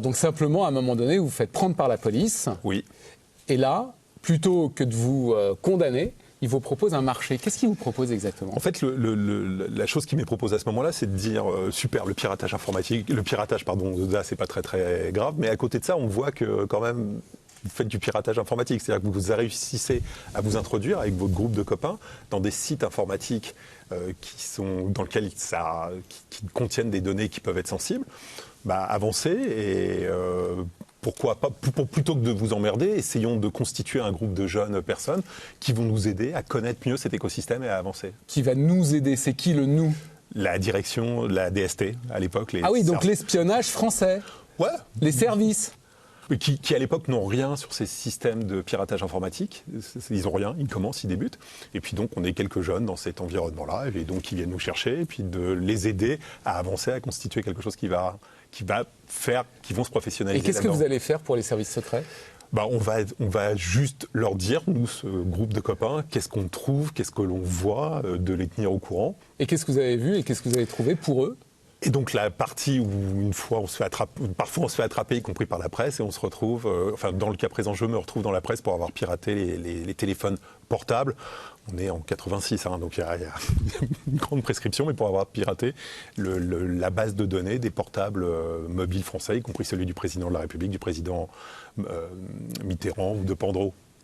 Donc simplement, à un moment donné, vous vous faites prendre par la police. Oui. Et là, plutôt que de vous condamner, il vous propose un marché. Qu'est-ce qu'il vous propose exactement? En fait, la chose qui m'est proposée à ce moment-là, c'est de dire super, le piratage informatique, là, c'est pas très très grave, mais à côté de ça, on voit que quand même, vous faites du piratage informatique, c'est-à-dire que vous réussissez à vous introduire avec votre groupe de copains dans des sites informatiques dans lesquels qui contiennent des données qui peuvent être sensibles. Avancez et pourquoi pas, plutôt que de vous emmerder, essayons de constituer un groupe de jeunes personnes qui vont nous aider à connaître mieux cet écosystème et à avancer. Qui va nous aider? C'est qui le nous? La direction, la DST à l'époque. Ah oui, donc l'espionnage français. Ouais. Les services. Qui à l'époque n'ont rien sur ces systèmes de piratage informatique. Ils n'ont rien, ils commencent, ils débutent. Et puis donc on est quelques jeunes dans cet environnement-là, et donc qui viennent nous chercher, et puis de les aider à avancer, à constituer quelque chose qui vont se professionnaliser. Et qu'est-ce que vous allez faire pour les services secrets? On va juste leur dire, nous, ce groupe de copains, qu'est-ce qu'on trouve, qu'est-ce que l'on voit, de les tenir au courant. Et qu'est-ce que vous avez vu et qu'est-ce que vous avez trouvé pour eux? Et donc la partie où parfois on se fait attraper, y compris par la presse, et on se retrouve, dans le cas présent, je me retrouve dans la presse pour avoir piraté les téléphones portables. On est en 86, donc il y a une grande prescription, mais pour avoir piraté la base de données des portables mobiles français, y compris celui du président de la République, du président Mitterrand ou de Pandro.